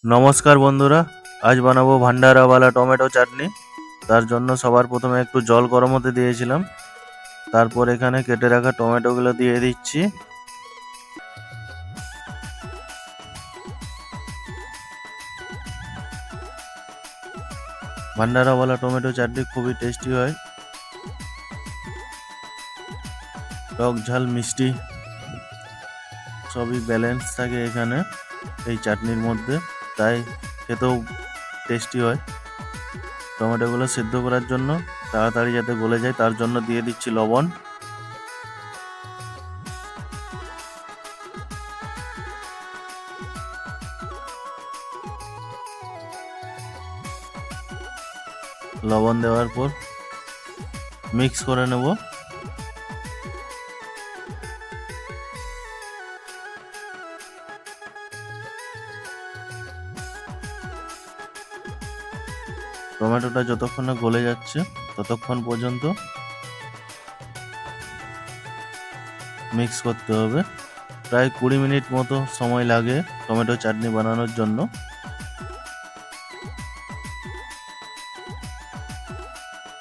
নমস্কার বন্ধুরা, আজ বানাবো ভান্ডারাওয়ালা টমেটো চাটনি। তার জন্য সবার প্রথমে একটু জল গরম হতে দিয়েছিলাম। তারপর এখানে কেটে রাখা টমেটোগুলো দিয়ে দিচ্ছি। ভান্ডারাওয়ালা টমেটো চাটনি খুবই টেস্টি হয়, টক ঝাল মিষ্টি সবই ব্যালেন্স থাকে এখানে এই চাটনির মধ্যে, তাই খেতেও টেস্টি হয়। টমেটোগুলো সেদ্ধ করার জন্য তাড়াতাড়ি যাতে গলে যায় তার জন্য দিয়ে দিচ্ছি লবণ। লবণ দেওয়ার পর মিক্স করে নেব। টমেটোটা যতক্ষণ না গলে যাচ্ছে ততক্ষণ পর্যন্ত মিক্স করতে হবে। প্রায় 20 মিনিট মতো সময় লাগে টমেটো চাটনি বানানোর জন্য।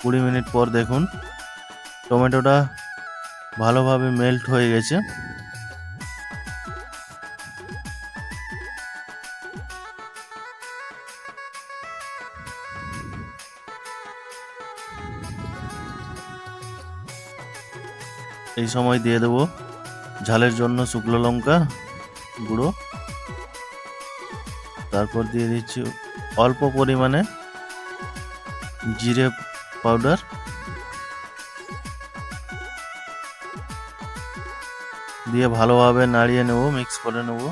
20 মিনিট পর দেখুন টমেটোটা ভালোভাবে মেল্ট হয়ে গেছে। এই সময় দিয়ে দেব ঝালের জন্য শুকনো লঙ্কা গুঁড়ো, তারপর দিয়ে দিচ্ছি অল্প পরিমাণে জিরে পাউডার, দিয়ে ভালোভাবে নাড়িয়ে নেব, মিক্স করে নেব।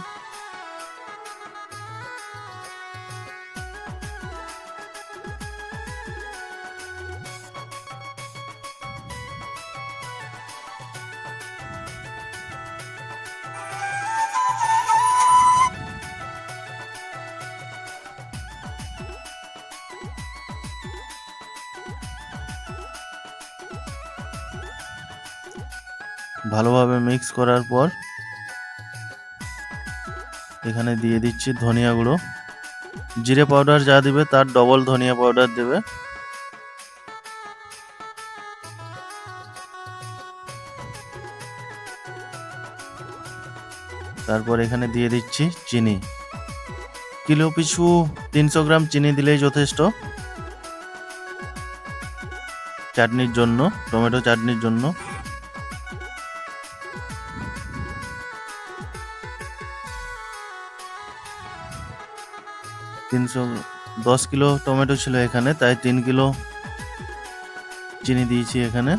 ভালোভাবে মিক্স করার পর এখানে দিয়ে দিচ্ছি ধনিয়া গুঁড়ো। জিরে পাউডার যা দিবে তার ডবল ধনিয়া পাউডার দেবে। তারপর এখানে দিয়ে দিচ্ছি চিনি। কিলো পিছু 300 গ্রাম চিনি দিলেই যথেষ্ট চাটনির জন্য, টমেটো চাটনির জন্য। তিনশো 10 কিলো টমেটো ছিল এখানে, তাই 3 কিলো চিনি দিয়েছি এখানে।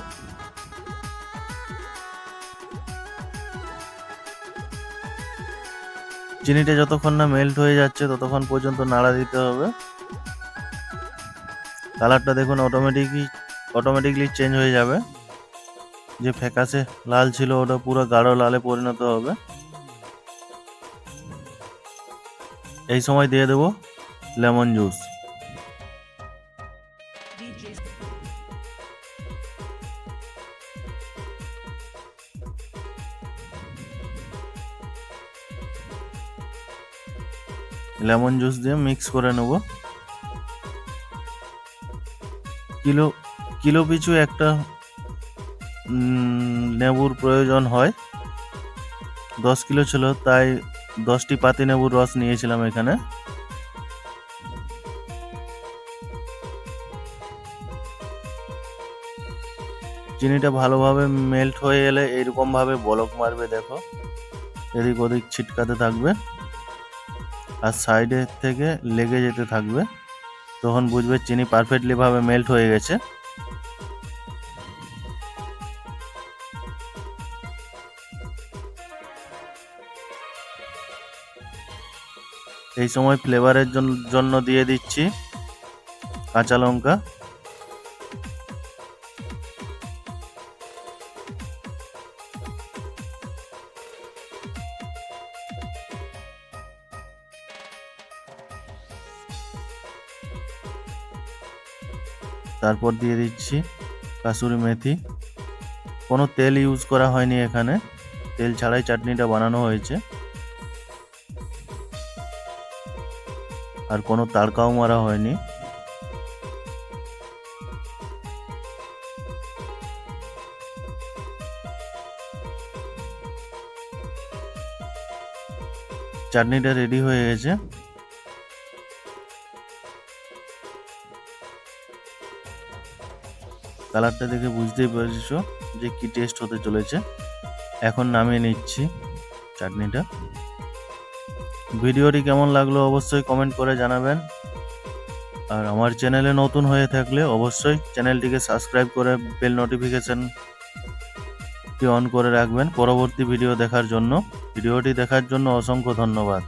চিনিটা যতক্ষণ না মেল্ট হয়ে যাচ্ছে ততক্ষণ পর্যন্ত নাড়া দিতে হবে। কালারটা দেখুন অটোমেটিকলি চেঞ্জ হয়ে যাবে। যে ফ্যাকাশে লাল ছিল ওটা পুরো গাঢ় লালে পরিণত হবে। এই সময় দিয়ে দেব লেমন জুস। লেমন জুস দিয়ে মিক্স করে নেব। কিলো পিছু একটা লেবুর প্রয়োজন হয়। 10 কিলো ছিল তাই 10টি পাতি লেবুর রস নিয়েছিলাম এখানে। চিনিটা ভালোভাবে মেল্ট হয়ে এলে এইরকম ভাবে বলক মারবে, দেখো এদিক ওদিক ছিটকাতে থাকবে আর সাইডে থেকে লেগে যেতে থাকবে, তখন বুঝবে চিনি পারফেক্টলি ভাবে মেল্ট হয়ে গেছে। এই সময় ফ্লেভারের জন্য দিয়ে দিচ্ছি কাঁচা লঙ্কা। তারপর দিয়ে দিচ্ছি কাসুরি মেথি। কোনো তেল ইউজ করা হয়নি এখানে, তেল ছাড়াই চাটনিটা বানানো হয়েছে। আর কোনো তাড়কাও মারা হয়নি। চাটনিটা রেডি হয়ে গেছে। কালারটা দেখে বুঝতেই পেরেছো যে কি টেস্ট হতে চলেছে। এখন নামিয়ে নিচ্ছি চাটনিটা। ভিডিওটি কেমন লাগলো অবশ্যই কমেন্ট করে জানাবেন। আর আমার চ্যানেলে নতুন হয়ে থাকলে অবশ্যই চ্যানেলটিকে সাবস্ক্রাইব করে বেল নোটিফিকেশনটি অন করে রাখবেন পরবর্তী ভিডিও দেখার জন্য। ভিডিওটি দেখার জন্য অসংখ্য ধন্যবাদ।